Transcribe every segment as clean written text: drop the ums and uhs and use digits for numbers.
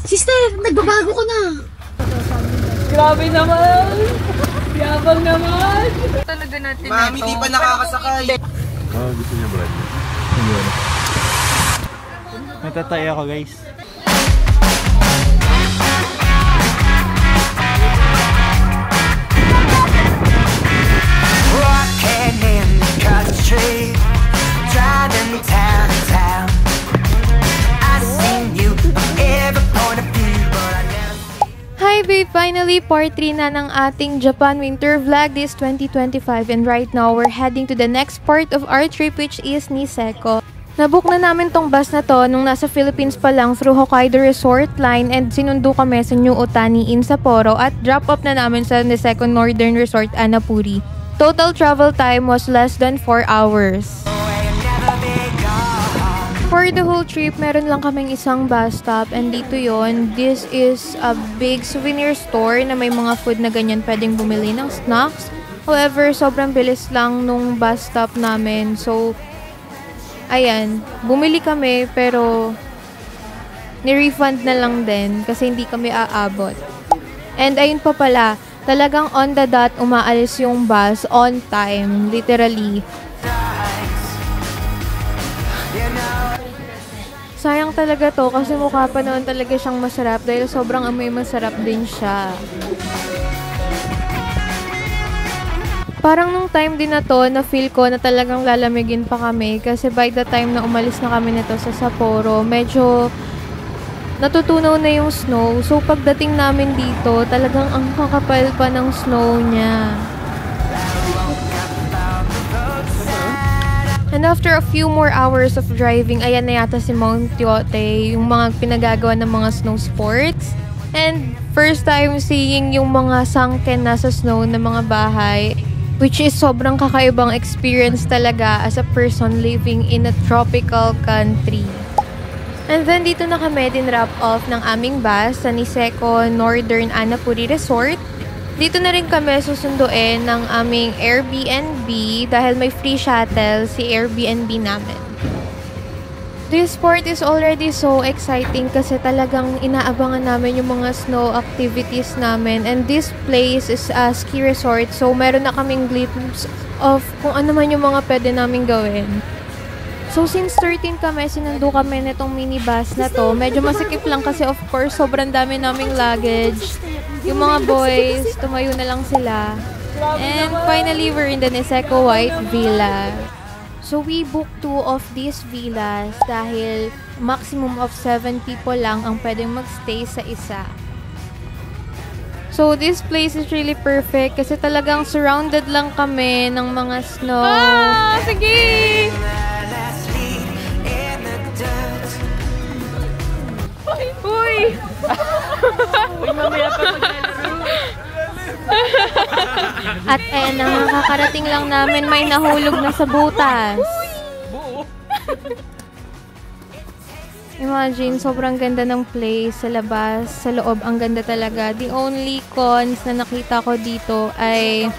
Sister, nagbabago ko na. Grabe naman! Yabang naman! Talaga natin Mami, di pa nakakasakay. Gusto niya brad. Natatay ako guys. Walking in the country, driving town to town. I've seen you from every point of view, but I never. Hi babe! Finally, part 3 na ng ating Japan winter vlog this 2025 and right now we're heading to the next part of our trip which is Niseko. Nabook na namin tong bus na to nung nasa Philippines pa lang through Hokkaido Resort Line and sinundo kami sa New Otani in Sapporo at drop off na namin sa Niseko Northern Resort Annapuri. Total travel time was less than 4 hours. For the whole trip, meron lang kaming isang bus stop and dito yon. This is a big souvenir store na may mga food na ganyan pwedeng bumili ng snacks. However, sobrang bilis lang nung bus stop namin. So, ayan, bumili kami pero ni-refund na lang din kasi hindi kami aabot. And ayun pa pala, talagang on the dot umaalis yung bus on time, literally. Sayang talaga to kasi mukha pa noon talaga siyang masarap dahil sobrang amoy masarap din siya. Parang nung time din na to, na-feel ko na talagang lalamigin pa kami kasi by the time na umalis na kami nito sa Sapporo, medyo natutunaw na yung snow. So pagdating namin dito, talagang ang kakapal pa ng snow niya. And after a few more hours of driving, ayan na yata si Mount Tiote, yung mga pinagagawa ng mga snow sports. And first time seeing yung mga sunken na sa snow na mga bahay, which is sobrang kakaibang experience talaga as a person living in a tropical country. And then dito na kami din-wrap off ng aming bus sa Niseko Northern Annapuri Resort. Dito na rin kami susunduin ng aming Airbnb dahil may free shuttle si Airbnb namin. This part is already so exciting kasi talagang inaabangan namin yung mga snow activities namin. And this place is a ski resort so meron na kaming glimpse of kung ano man yung mga pwede namin gawin. So since 13 kami, sinundo kami nitong minibus na to. Medyo masikip lang kasi of course sobrang dami naming luggage. Yung mga boys, tumayo na lang sila. And finally, we're in the Niseko White Villa. So we booked 2 of these villas dahil maximum of 7 people lang ang pwedeng magstay sa isa. So this place is really perfect kasi talagang surrounded lang kami ng mga snow. Ah! Sige! Uy! Uy, mamaya pa At nakakarating lang namin may nahulog na sa butas. Imagine, sobrang ganda ng place sa labas, sa loob, ang ganda talaga. The only cons na nakita ko dito ay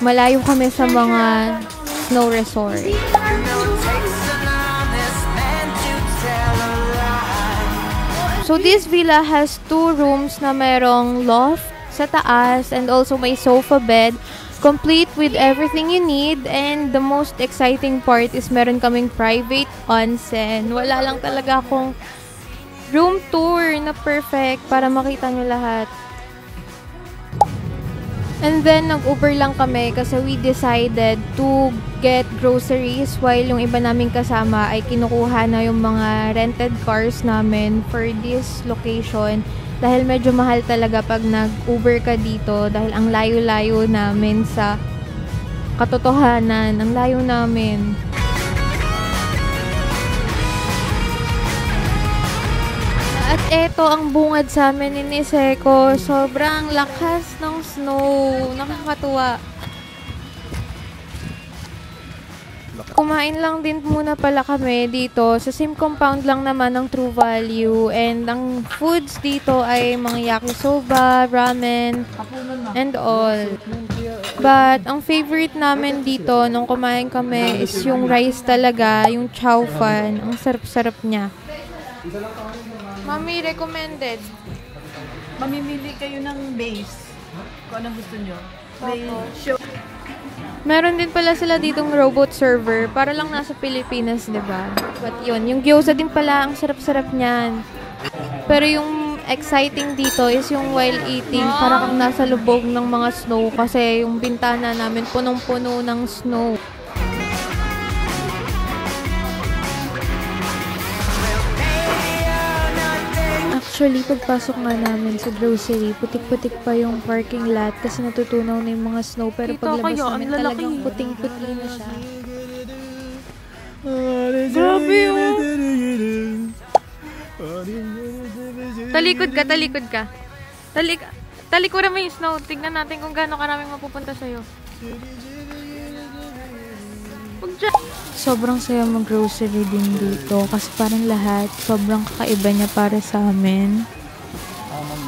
malayo kami sa mga snow resort. So this villa has 2 rooms na merong loft sa taas and also may sofa bed, complete with everything you need. And the most exciting part is meron kaming private onsen. Wala lang talaga akong room tour na perfect para makita nyo lahat. And then, nag-Uber lang kami kasi we decided to get groceries while yung iba naming kasama ay kinukuha na yung mga rented cars namin for this location. Dahil medyo mahal talaga pag nag-Uber ka dito dahil ang layo-layo namin sa katotohanan. Ang layo namin. At eto ang bungad sa amin ni Niseko. Sobrang lakas ng snow. Nakakatuwa. Kumain lang din muna pala kami dito. Sa same compound lang naman ng True Value. And ang foods dito ay mga yakisoba, ramen, and all. But ang favorite namin dito nung kumain kami is yung rice talaga, yung chow fan. Ang sarap-sarap niya. Mami, recommended. Mamimili kayo ng base. Kung anong gusto nyo. May show. Meron din pala sila ditong robot server. Para lang nasa Pilipinas, diba? But yun, yung gyoza din pala, ang sarap-sarap niyan. Pero yung exciting dito is yung while eating, para kang nasa lubog ng mga snow kasi yung bintana namin punong-puno ng snow. Actually, pagpasok nga namin sa grocery, putik-putik pa yung parking lot kasi natutunaw na yung mga snow. Pero paglabas namin, talagang puting-puti na siya. Grabe yun! Talikod ka, talikod ka. Talikuran mo yung snow. Tignan natin kung gaano karaming mapupunta sa'yo. Sobrang saya mag-grocery din dito kasi parang lahat sobrang kakaiba niya para sa amin.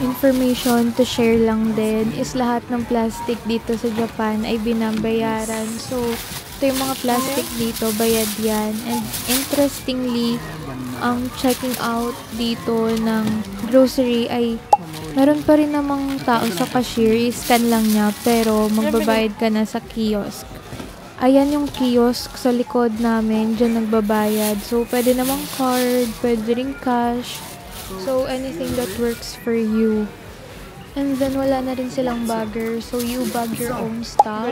Information to share lang din is lahat ng plastic dito sa Japan ay binabayaran. So, ito yung mga plastic dito, bayad yan. And interestingly, ang checking out dito ng grocery ay meron pa rin namang tao sa cashier, i-scan lang niya pero magbabayad ka na sa kiosk. Ayan yung kiosk sa likod namin, dyan nagbabayad. So, pwede namang card, pwede rin cash. So, anything that works for you. And then, wala na rin silang bagger. So, you bag your own stuff.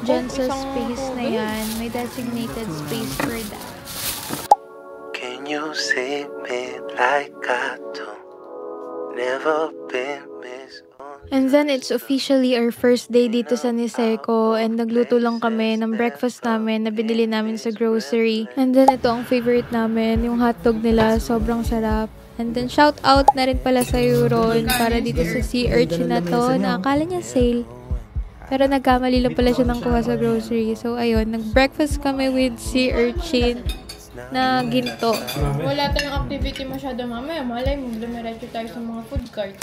Dyan sa space na yan, may designated space for that. Can you see me like I do? Never been missed. And then, it's officially our first day dito sa Niseko and nagluto lang kami ng breakfast namin na binili namin sa grocery. And then, ito ang favorite namin, yung hotdog nila, sobrang sarap. And then, shout out na rin pala sa Euron para dito sa sea urchin na to na akala niya sale. Pero nagkamali lang pala siya ng kuha sa grocery. So, ayun, nag-breakfast kami with sea urchin na ginto. Wala tayong activity masyado mamaya. Malay mo, dumiretso tayo sa mga food cart.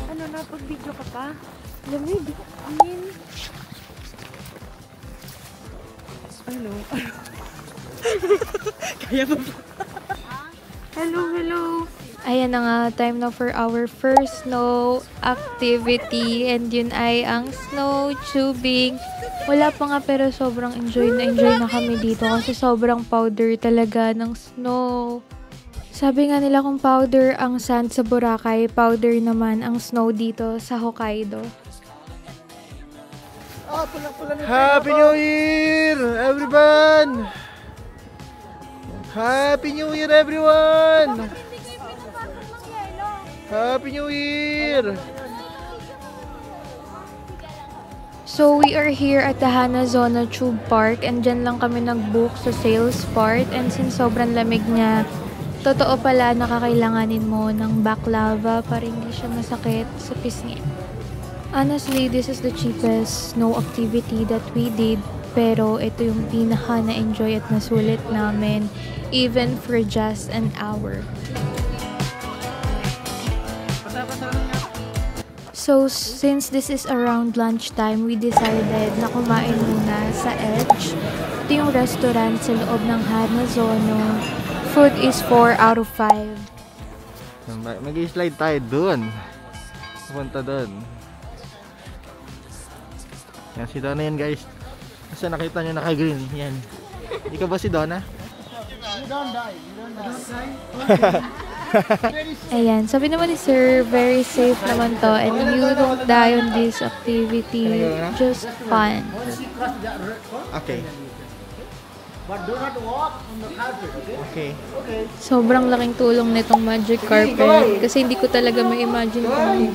Ano na, pag-video ka pa? Lamig. Hello. Kaya ba ba? Hello, hello. Ayan na nga, time na for our first snow activity. And yun ay ang snow tubing. Wala pa nga pero sobrang enjoy na kami dito kasi sobrang powder talaga ng snow. Sabi nga nila kung powder ang sand sa Boracay, powder naman ang snow dito sa Hokkaido. Happy New Year, everyone! Happy New Year, everyone! Happy New Year! So, we are here at the Hanazona Tube Park and dyan lang kami nag-book sa sales part. And since sobrang lamig niya, totoo pala nakakailanganin mo ng baklava para hindi siya masakit sa pisngi. Honestly, this is the cheapest snow activity that we did. Pero ito yung pinaka na-enjoy at nasulit namin even for just an hour. So, since this is around lunchtime, we decided na kumain muna sa Edge. Ito yung restaurant sa loob ng Hanazono. Food is 4 out of 5. Mag-i-slide tayo dun. Pupunta dun. Yan, si Donna yan guys. Kasi nakita nyo naka-green. Yan. Ikaw ba si Donna? Ayan, sabi naman ni Sir, very safe naman to and you don't die on this activity. Just fun. Okay. But do not walk on the carpet, Okay. Sobrang laking tulong nitong magic carpet kasi hindi ko talaga ma-imagine kung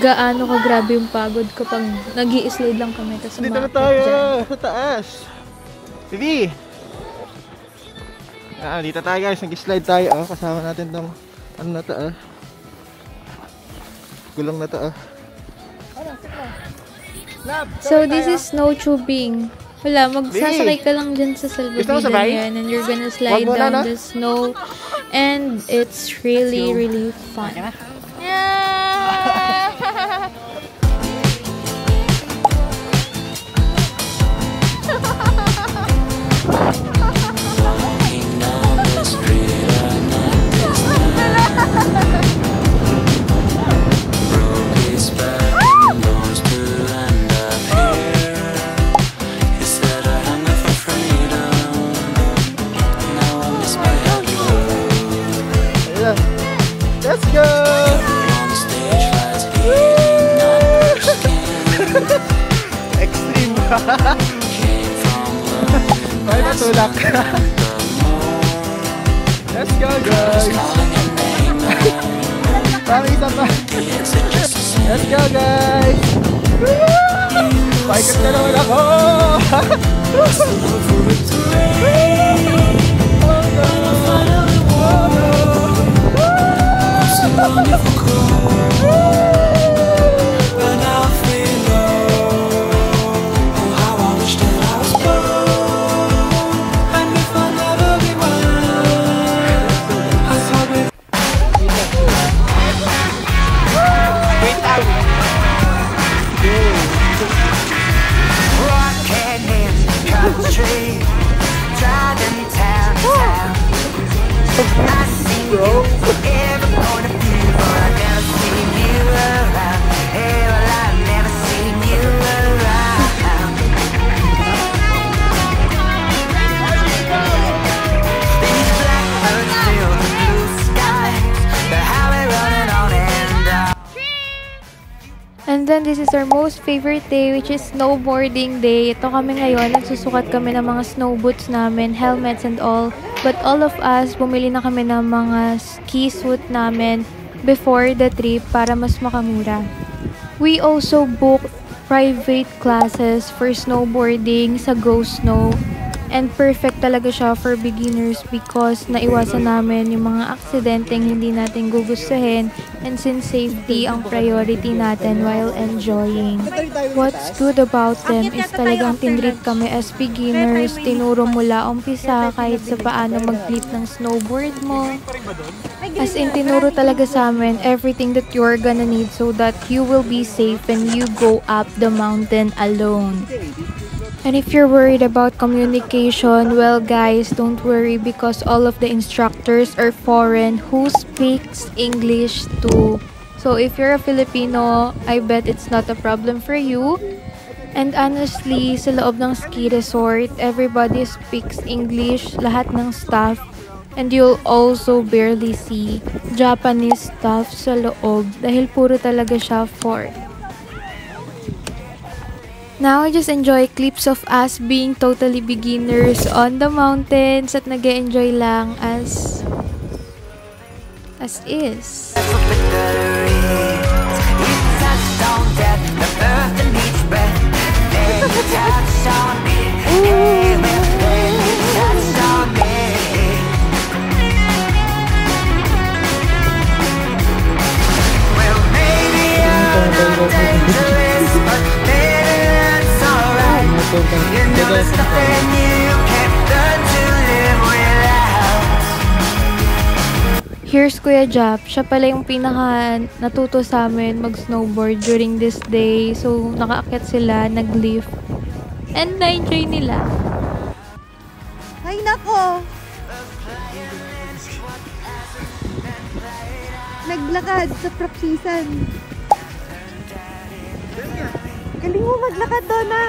gaano kagrabe yung pagod kapag nag-i-slide lang kami kasi Dito na tayo sa taas. Bibi! Dito tayo guys, nag-slide tayo. Kasama natin tong ano na to gulong na to So this is snow tubing. Wala, magsasakay ka lang dyan sa salbabigan yan and you're gonna slide down the snow and it's really, really fun. Yeah! Tulak. Let's go, guys. Parang isa pa. Let's go, guys. Paikat na naman ako. Country, driving town to town. I see you from every point of view, but I've never seen you around. Hey, well, I've never seen you around. These blackbirds fill the blue skies, the highway running on and on. And then, this is our most favorite day, which is snowboarding day. Ito kami ngayon, nagsusukat kami ng mga snow boots namin, helmets and all. But all of us, bumili na kami ng mga ski suit namin before the trip para mas makamura. We also booked private classes for snowboarding sa Go Snow. And perfect talaga siya for beginners because naiwasan namin yung mga aksidenteng hindi natin gugustuhin, and since safety ang priority natin while enjoying. What's good about them is talagang tinreat kami as beginners, tinuro mula umpisa kahit sa paano mag-flip ng snowboard mo. As in, tinuro talaga sa amin everything that you're gonna need so that you will be safe when you go up the mountain alone. And if you're worried about communication, well guys, don't worry because all of the instructors are foreign who speaks English too. So if you're a Filipino, I bet it's not a problem for you. And honestly, sa loob ng ski resort, everybody speaks English, lahat ng staff. And you'll also barely see Japanese staff sa loob dahil puro talaga siya foreign. Now, I just enjoy clips of us being totally beginners on the mountains at nag-enjoy lang as is. Here's Kuya Jap. Siya pala yung pinaka natuto sa amin mag-snowboard during this day. So, nakaakyat sila, nag-lift. And na-enjoy nila. Ay, nako! Naglakad sa prep season. Galing mo maglakad, Donna!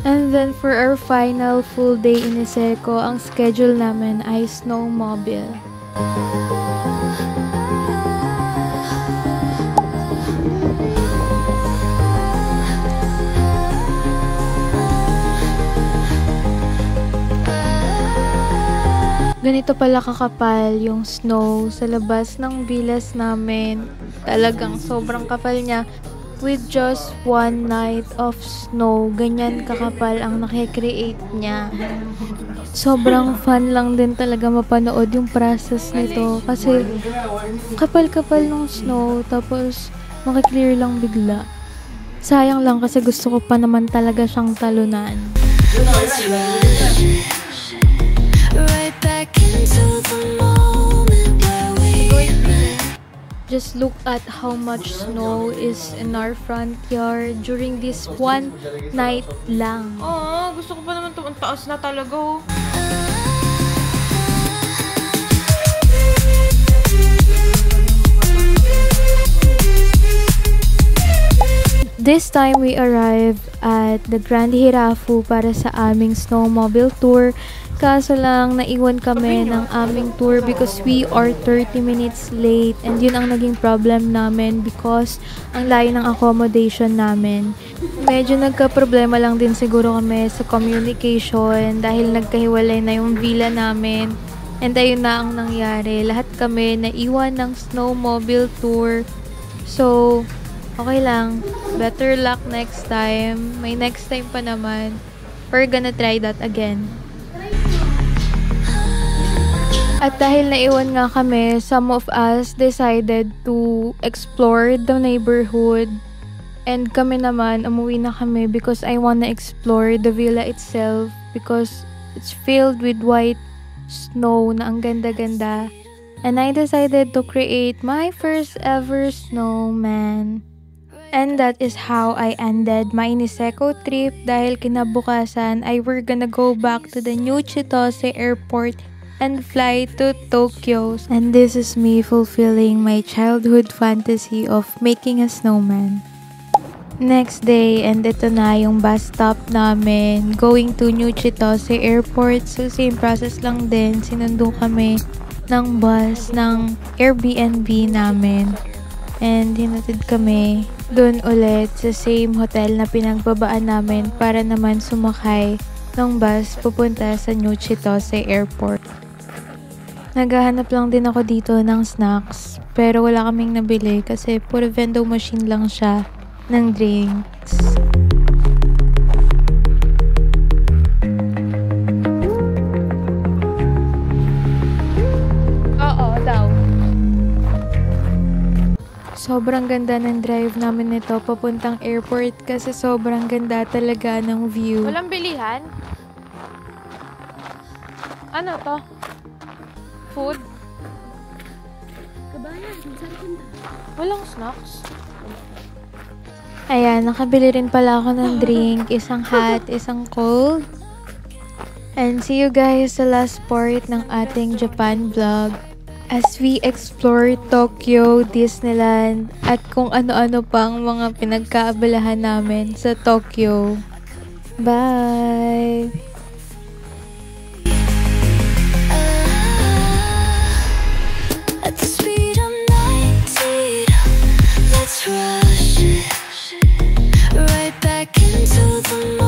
And then for our final full day in Niseko, ang schedule namin ay snowmobile. Ganito pala kakapal yung snow sa labas ng bilas namin. Talagang sobrang kapal niya. With just one night of snow, ganyan kakapal ang nakikreate niya. Sobrang fun lang din talaga mapanood yung process nito. Kasi kapal-kapal ng snow, tapos makiklear lang bigla. Sayang lang kasi gusto ko pa naman talaga siyang talunan. Right back into the moment where we just look at how much snow is in our front yard during this one night lang. Oh, gusto ko pa naman ito. Ang taas na talaga, oh. This time we arrived at the Grand Hirafu para sa aming snowmobile tour. kaso lang naiwan kami ng aming tour because we are 30 minutes late and yun ang naging problem namin because ang layo ng accommodation namin. Medyo nagka-problema lang din siguro kami sa communication dahil nagkahiwalay na yung villa namin. And ayun na ang nangyari. Lahat kami naiwan ng snowmobile tour. So, okay lang. Better luck next time. May next time pa naman. We're gonna try that again. At dahil naiwan nga kami, some of us decided to explore the neighborhood. And kami naman, umuwi na kami because I wanna explore the villa itself because it's filled with white snow na ang ganda-ganda. And I decided to create my first ever snowman. And that is how I ended my Niseko trip dahil kinabukasan ay we're gonna go back to the New Chitose Airport and fly to Tokyo. And this is me fulfilling my childhood fantasy of making a snowman. Next day, and ito na yung bus stop namin going to New Chitose Airport. So same process lang din. Sinundo kami ng bus ng Airbnb namin. And hinatid kami doon ulit sa same hotel na pinagbabaan namin para naman sumakay ng bus pupunta sa New Chitose Airport. Naghahanap lang din ako dito ng snacks pero wala kaming nabili kasi puro vending machine lang siya ng drinks. Sobrang ganda ng drive namin nito papuntang airport kasi sobrang ganda talaga ng view. Walang bilihan? Ano to? Food? Walang snacks? Ayan, nakabili rin pala ako ng drink, isang hot, isang cold. And see you guys sa last part ng ating Japan vlog. As we explore Tokyo, Disneyland, at kung ano-ano pang mga pinagkaabalahan namin sa Tokyo. Bye! At the speed of 19, let's rush it right back into the